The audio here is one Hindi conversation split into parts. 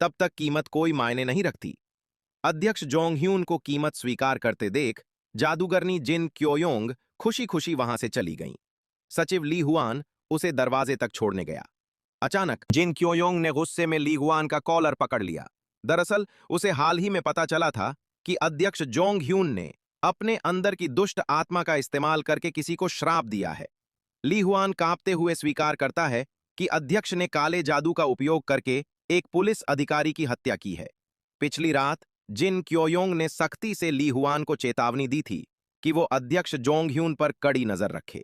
तब तक कीमत कोई मायने नहीं रखती। अध्यक्ष जोंग ह्यून को कीमत स्वीकार करते देख जादूगरनी जिन क्योयोंग खुशी खुशी वहां से चली गईं। सचिव ली हुआन उसे दरवाजे तक छोड़ने गया। अचानक जिन क्योयोंग ने गुस्से में ली हुआन का कॉलर पकड़ लिया। दरअसल उसे हाल ही में पता चला था कि अध्यक्ष जोंग ह्यून ने अपने अंदर की दुष्ट आत्मा का इस्तेमाल करके किसी को श्राप दिया है। ली हुआन कांपते हुए स्वीकार करता है कि अध्यक्ष ने काले जादू का उपयोग करके एक पुलिस अधिकारी की हत्या की है। पिछली रात जिन क्योयोंग ने सख्ती से ली हुआन को चेतावनी दी थी कि वो अध्यक्ष जोंग ह्यून पर कड़ी नजर रखे।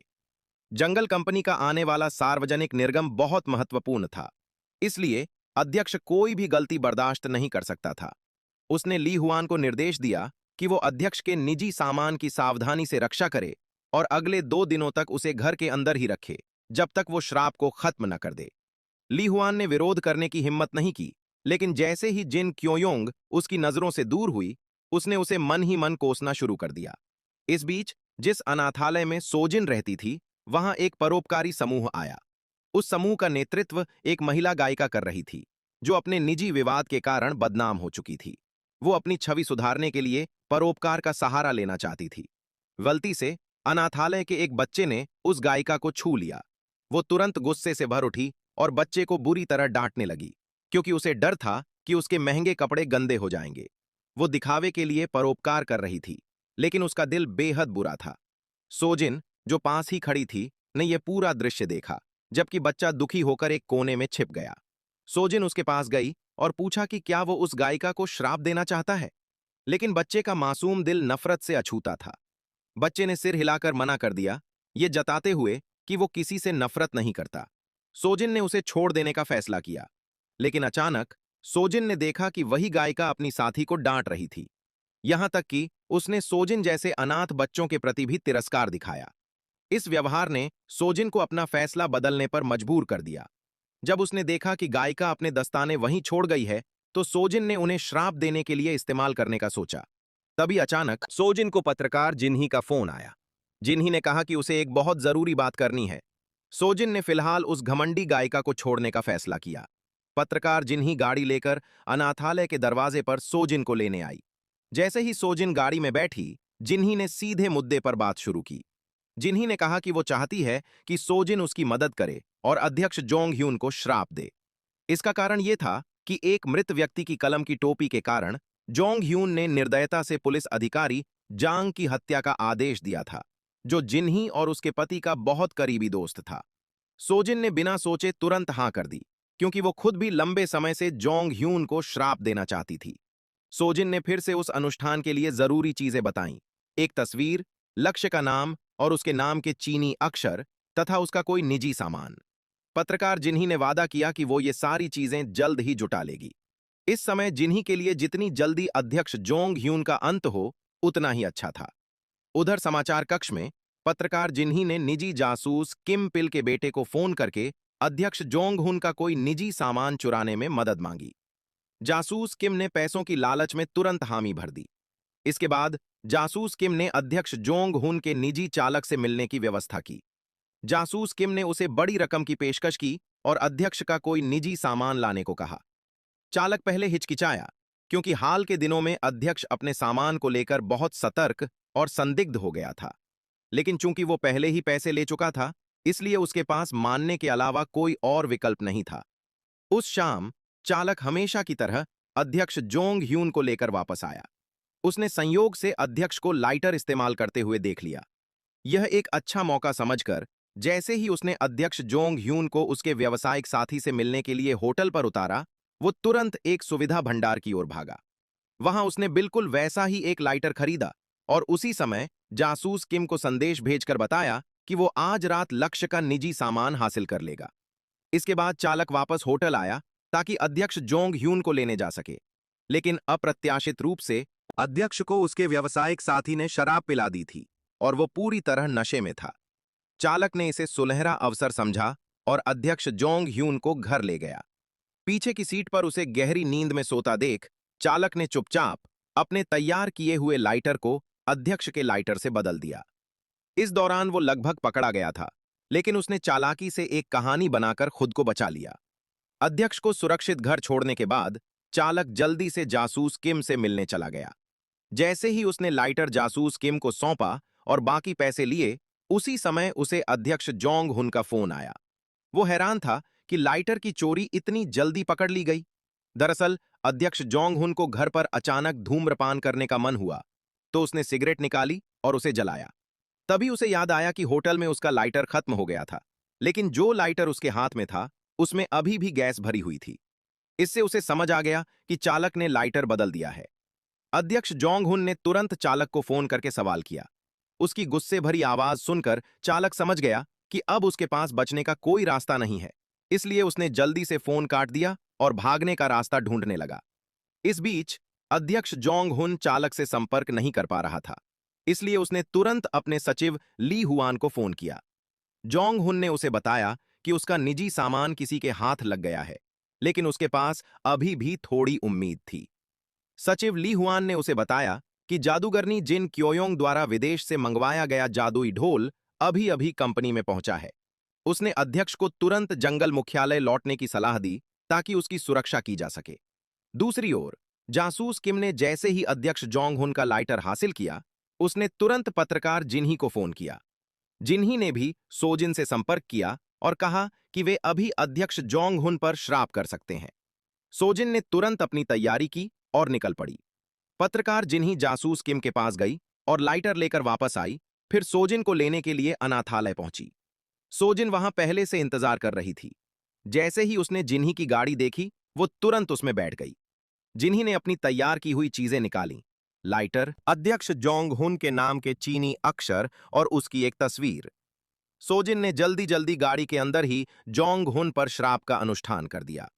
जंगल कंपनी का आने वाला सार्वजनिक निर्गम बहुत महत्वपूर्ण था, इसलिए अध्यक्ष कोई भी गलती बर्दाश्त नहीं कर सकता था। उसने ली हुआन को निर्देश दिया कि वो अध्यक्ष के निजी सामान की सावधानी से रक्षा करे और अगले 2 दिनों तक उसे घर के अंदर ही रखे, जब तक वो श्राप को खत्म न कर दे। ली हुआन ने विरोध करने की हिम्मत नहीं की, लेकिन जैसे ही जिन क्योयोंग उसकी नजरों से दूर हुई, उसने उसे मन ही मन कोसना शुरू कर दिया। इस बीच जिस अनाथालय में सोजिन रहती थी, वहां एक परोपकारी समूह आया। उस समूह का नेतृत्व एक महिला गायिका कर रही थी, जो अपने निजी विवाद के कारण बदनाम हो चुकी थी। वो अपनी छवि सुधारने के लिए परोपकार का सहारा लेना चाहती थी। गलती से अनाथालय के एक बच्चे ने उस गायिका को छू लिया। वो तुरंत गुस्से से भर उठी और बच्चे को बुरी तरह डांटने लगी, क्योंकि उसे डर था कि उसके महंगे कपड़े गंदे हो जाएंगे। वो दिखावे के लिए परोपकार कर रही थी, लेकिन उसका दिल बेहद बुरा था। सोजिन, जो पास ही खड़ी थी, ने यह पूरा दृश्य देखा, जबकि बच्चा दुखी होकर एक कोने में छिप गया। सोजिन उसके पास गई और पूछा कि क्या वो उस गायिका को श्राप देना चाहता है, लेकिन बच्चे का मासूम दिल नफरत से अछूता था। बच्चे ने सिर हिलाकर मना कर दिया, ये जताते हुए कि वो किसी से नफरत नहीं करता। सोजिन ने उसे छोड़ देने का फैसला किया, लेकिन अचानक सोजिन ने देखा कि वही गायिका अपनी साथी को डांट रही थी। यहां तक कि उसने सोजिन जैसे अनाथ बच्चों के प्रति भी तिरस्कार दिखाया। इस व्यवहार ने सोजिन को अपना फैसला बदलने पर मजबूर कर दिया। जब उसने देखा कि गायिका अपने दस्ताने वहीं छोड़ गई है, तो सोजिन ने उन्हें श्राप देने के लिए इस्तेमाल करने का सोचा। तभी अचानक सोजिन को पत्रकार जिन्ही का फोन आया। जिन्ही ने कहा कि उसे एक बहुत जरूरी बात करनी है। सोजिन ने फिलहाल उस घमंडी गायिका को छोड़ने का फैसला किया। पत्रकार जिन्ही गाड़ी लेकर अनाथालय के दरवाजे पर सोजिन को लेने आई। जैसे ही सोजिन गाड़ी में बैठी, जिन्ही ने सीधे मुद्दे पर बात शुरू की। जिन्ही ने कहा कि वो चाहती है कि सोजिन उसकी मदद करे और अध्यक्ष जोंग ह्यून को श्राप दे। इसका कारण यह था कि एक मृत व्यक्ति की कलम की टोपी के कारण जोंग ह्यून ने निर्दयता से पुलिस अधिकारी जांग की हत्या का आदेश दिया था, जो जिन्ही और उसके पति का बहुत करीबी दोस्त था। सोजिन ने बिना सोचे तुरंत हां कर दी, क्योंकि वो खुद भी लंबे समय से जोंग ह्यून को श्राप देना चाहती थी। सोजिन ने फिर से उस अनुष्ठान के लिए जरूरी चीजें बताईं, एक तस्वीर, लक्ष्य का नाम और उसके नाम के चीनी अक्षर तथा उसका कोई निजी सामान। पत्रकार जिन्ही ने वादा किया कि वो ये सारी चीजें जल्द ही जुटा लेगी। इस समय जिन्ही के लिए जितनी जल्दी अध्यक्ष जोंग ह्यून का अंत हो, उतना ही अच्छा था। उधर समाचार कक्ष में पत्रकार जिन्ही ने निजी जासूस किम पिल के बेटे को फोन करके अध्यक्ष जोंग हुन का कोई निजी सामान चुराने में मदद मांगी। जासूस किम ने पैसों की लालच में तुरंत हामी भर दी। इसके बाद जासूस किम ने अध्यक्ष जोंग हुन के निजी चालक से मिलने की व्यवस्था की। जासूस किम ने उसे बड़ी रकम की पेशकश की और अध्यक्ष का कोई निजी सामान लाने को कहा। चालक पहले हिचकिचाया, क्योंकि हाल के दिनों में अध्यक्ष अपने सामान को लेकर बहुत सतर्क और संदिग्ध हो गया था। लेकिन चूंकि वो पहले ही पैसे ले चुका था, इसलिए उसके पास मानने के अलावा कोई और विकल्प नहीं था। उस शाम चालक हमेशा की तरह अध्यक्ष जोंग ह्यून को लेकर वापस आया। उसने संयोग से अध्यक्ष को लाइटर इस्तेमाल करते हुए देख लिया। यह एक अच्छा मौका समझकर जैसे ही उसने अध्यक्ष जोंग ह्यून को उसके व्यावसायिक साथी से मिलने के लिए होटल पर उतारा, वो तुरंत एक सुविधा भंडार की ओर भागा। वहां उसने बिल्कुल वैसा ही एक लाइटर खरीदा और उसी समय जासूस किम को संदेश भेजकर बताया कि वो आज रात लक्ष्य का निजी सामान हासिल कर लेगा। इसके बाद चालक वापस होटल आया ताकि अध्यक्ष जोंग ह्यून को लेने जा सके, लेकिन अप्रत्याशित रूप से अध्यक्ष को उसके व्यावसायिक साथी ने शराब पिला दी थी और वो पूरी तरह नशे में था। चालक ने इसे सुनहरा अवसर समझा और अध्यक्ष जोंग ह्यून को घर ले गया। पीछे की सीट पर उसे गहरी नींद में सोता देख चालक ने चुपचाप अपने तैयार किए हुए लाइटर को अध्यक्ष के लाइटर से बदल दिया। इस दौरान वो लगभग पकड़ा गया था, लेकिन उसने चालाकी से एक कहानी बनाकर खुद को बचा लिया। अध्यक्ष को सुरक्षित घर छोड़ने के बाद चालक जल्दी से जासूस किम से मिलने चला गया। जैसे ही उसने लाइटर जासूस किम को सौंपा और बाकी पैसे लिए, उसी समय उसे अध्यक्ष जोंग हुन का फोन आया। वो हैरान था कि लाइटर की चोरी इतनी जल्दी पकड़ ली गई। दरअसल अध्यक्ष जोंग हुन को घर पर अचानक धूम्रपान करने का मन हुआ, तो उसने सिगरेट निकाली और उसे जलाया। तभी उसे याद आया कि होटल में उसका लाइटर खत्म हो गया था, लेकिन जो लाइटर उसके हाथ में था उसमें अभी भी गैस भरी हुई थी। इससे उसे समझ आ गया कि चालक ने लाइटर बदल दिया है। अध्यक्ष जोंग हुन ने तुरंत चालक को फोन करके सवाल किया। उसकी गुस्से भरी आवाज सुनकर चालक समझ गया कि अब उसके पास बचने का कोई रास्ता नहीं है। इसलिए उसने जल्दी से फोन काट दिया और भागने का रास्ता ढूंढने लगा। इस बीच अध्यक्ष जोंग हुन चालक से संपर्क नहीं कर पा रहा था, इसलिए उसने तुरंत अपने सचिव ली हुआन को फोन किया। जोंग हुन ने उसे बताया कि उसका निजी सामान किसी के हाथ लग गया है, लेकिन उसके पास अभी भी थोड़ी उम्मीद थी। सचिव ली हुआन ने उसे बताया कि जादूगरनी जिन क्योयोंग द्वारा विदेश से मंगवाया गया जादुई ढोल अभी अभी कंपनी में पहुंचा है। उसने अध्यक्ष को तुरंत जंगल मुख्यालय लौटने की सलाह दी ताकि उसकी सुरक्षा की जा सके। दूसरी ओर जासूस किम ने जैसे ही अध्यक्ष जोंग हुन का लाइटर हासिल किया, उसने तुरंत पत्रकार जिन्ही को फोन किया। जिन्ही ने भी सोजिन से संपर्क किया और कहा कि वे अभी अध्यक्ष जोंग हुन पर श्राप कर सकते हैं। सोजिन ने तुरंत अपनी तैयारी की और निकल पड़ी। पत्रकार जिन्ही जासूस किम के पास गई और लाइटर लेकर वापस आई, फिर सोजिन को लेने के लिए अनाथालय पहुंची। सोजिन वहां पहले से इंतजार कर रही थी। जैसे ही उसने जिन्ही की गाड़ी देखी, वो तुरंत उसमें बैठ गई। जिन्ही ने अपनी तैयार की हुई चीजें निकाली, लाइटर, अध्यक्ष जोंग हुन के नाम के चीनी अक्षर और उसकी एक तस्वीर। सोजिन ने जल्दी जल्दी गाड़ी के अंदर ही जोंग हुन पर श्राप का अनुष्ठान कर दिया।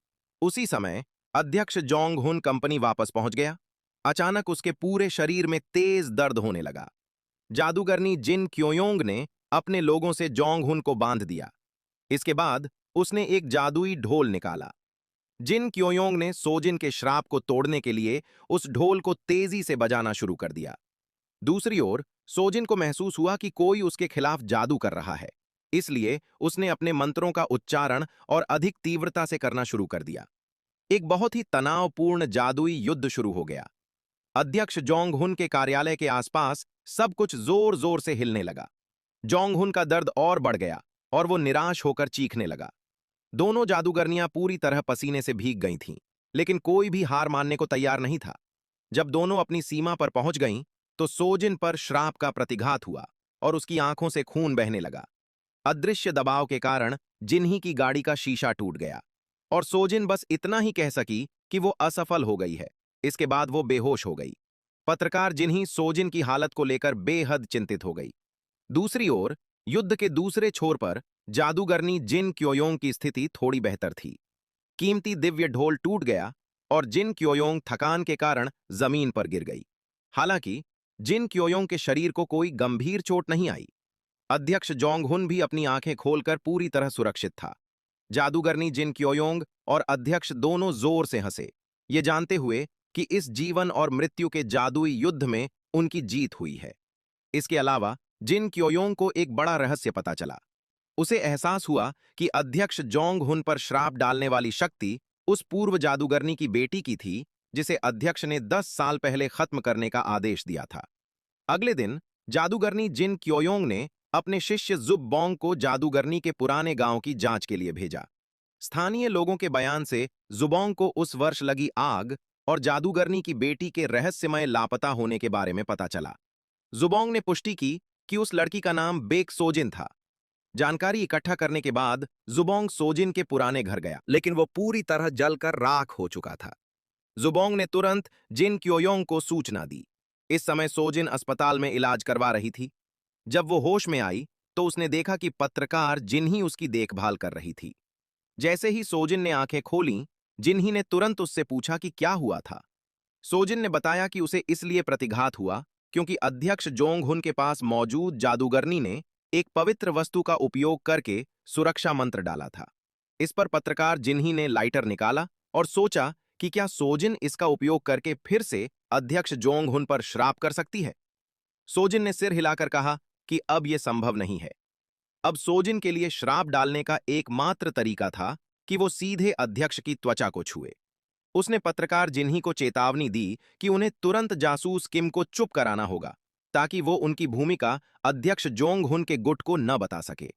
उसी समय अध्यक्ष जोंग हुन कंपनी वापस पहुंच गया। अचानक उसके पूरे शरीर में तेज दर्द होने लगा। जादूगरनी जिन क्योयोंग ने अपने लोगों से जोंग हुन को बांध दिया। इसके बाद उसने एक जादुई ढोल निकाला। जिन क्योयोंग ने सोजिन के श्राप को तोड़ने के लिए उस ढोल को तेजी से बजाना शुरू कर दिया। दूसरी ओर सोजिन को महसूस हुआ कि कोई उसके खिलाफ जादू कर रहा है, इसलिए उसने अपने मंत्रों का उच्चारण और अधिक तीव्रता से करना शुरू कर दिया। एक बहुत ही तनावपूर्ण जादुई युद्ध शुरू हो गया। अध्यक्ष जोंग हुन के कार्यालय के आसपास सब कुछ जोर जोर से हिलने लगा। जोंग हुन का दर्द और बढ़ गया और वो निराश होकर चीखने लगा। दोनों जादूगरनियां पूरी तरह पसीने से भीग गई थीं, लेकिन कोई भी हार मानने को तैयार नहीं था। जब दोनों अपनी सीमा पर पहुंच गईं, तो सोजिन पर श्राप का प्रतिघात हुआ और उसकी आंखों से खून बहने लगा। अदृश्य दबाव के कारण जिन्ही की गाड़ी का शीशा टूट गया और सोजिन बस इतना ही कह सकी कि वो असफल हो गई है। इसके बाद वो बेहोश हो गई। पत्रकार जिन्ही सोजिन की हालत को लेकर बेहद चिंतित हो गई। दूसरी ओर युद्ध के दूसरे छोर पर जादूगरनी जिन क्योयोंग की स्थिति थोड़ी बेहतर थी। कीमती दिव्य ढोल टूट गया और जिन क्योयोंग थकान के कारण जमीन पर गिर गई। हालांकि जिन क्योयोंग के शरीर को कोई गंभीर चोट नहीं आई। अध्यक्ष जोंग हुन भी अपनी आंखें खोलकर पूरी तरह सुरक्षित था। जादूगरनी जिन क्योयोंग और अध्यक्ष दोनों जोर से हंसे, ये जानते हुए कि इस जीवन और मृत्यु के जादुई युद्ध में उनकी जीत हुई है। इसके अलावा जिन क्योयोंग को एक बड़ा रहस्य पता चला। उसे एहसास हुआ कि अध्यक्ष जोंग हुन पर श्राप डालने वाली शक्ति उस पूर्व जादूगरनी की बेटी की थी, जिसे अध्यक्ष ने 10 साल पहले खत्म करने का आदेश दिया था। अगले दिन जादूगरनी जिन क्योयोंग ने अपने शिष्य जुब बोंग को जादूगरनी के पुराने गांव की जांच के लिए भेजा। स्थानीय लोगों के बयान से जुबोंग को उस वर्ष लगी आग और जादूगरनी की बेटी के रहस्यमय लापता होने के बारे में पता चला। जुबोंग ने पुष्टि की कि उस लड़की का नाम बेक सोजिन था। जानकारी इकट्ठा करने के बाद जुबोंग सोजिन के पुराने घर गया, लेकिन वो पूरी तरह जलकर राख हो चुका था। जुबोंग ने तुरंत जिन क्योयोंग को सूचना दी। इस समय सोजिन अस्पताल में इलाज करवा रही थी। जब वो होश में आई तो उसने देखा कि पत्रकार जिन्ही उसकी देखभाल कर रही थी। जैसे ही सोजिन ने आंखें खोलीं, जिन्ही ने तुरंत उससे पूछा कि क्या हुआ था। सोजिन ने बताया कि उसे इसलिए प्रतिघात हुआ क्योंकि अध्यक्ष जोंग हुन के पास मौजूद जादूगरनी ने एक पवित्र वस्तु का उपयोग करके सुरक्षा मंत्र डाला था। इस पर पत्रकार जिन्ही ने लाइटर निकाला और सोचा कि क्या सोजिन इसका उपयोग करके फिर से अध्यक्ष जोंग हुन पर श्राप कर सकती है। सोजिन ने सिर हिलाकर कहा कि अब यह संभव नहीं है। अब सोजिन के लिए श्राप डालने का एकमात्र तरीका था कि वो सीधे अध्यक्ष की त्वचा को छुए। उसने पत्रकार जिन्ही को चेतावनी दी कि उन्हें तुरंत जासूस किम को चुप कराना होगा ताकि वो उनकी भूमिका अध्यक्ष जोंग हुन के गुट को न बता सके।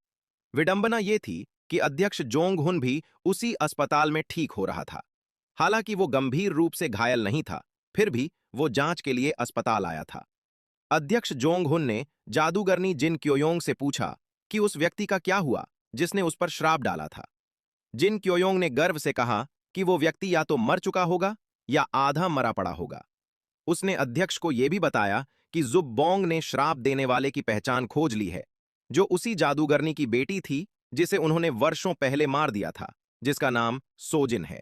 विडंबना ये थी कि अध्यक्ष जोंग हुन भी उसी अस्पताल में ठीक हो रहा था। हालांकि वो गंभीर रूप से घायल नहीं था, फिर भी वो जांच के लिए अस्पताल आया था। अध्यक्ष जोंग हुन ने जादूगरनी जिन क्योयोंग से पूछा कि उस व्यक्ति का क्या हुआ जिसने उस पर श्राप डाला था। जिन क्योयोंग ने गर्व से कहा कि वो व्यक्ति या तो मर चुका होगा या आधा मरा पड़ा होगा। उसने अध्यक्ष को यह भी बताया कि जुब बोंग ने श्राप देने वाले की पहचान खोज ली है, जो उसी जादूगरनी की बेटी थी जिसे उन्होंने वर्षों पहले मार दिया था, जिसका नाम सोजिन है।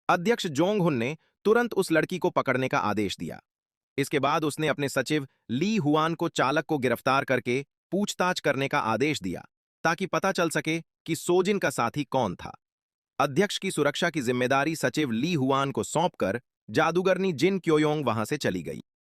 अध्यक्ष जोंग हुन ने तुरंत उस लड़की को पकड़ने का आदेश दिया। इसके बाद उसने अपने सचिव ली हुआन को चालक को गिरफ्तार करके पूछताछ करने का आदेश दिया ताकि पता चल सके कि सोजिन का साथी कौन था। अध्यक्ष की सुरक्षा की जिम्मेदारी सचिव ली हुआन को सौंपकर जादूगरनी जिन क्योयोंग वहां से चली गई।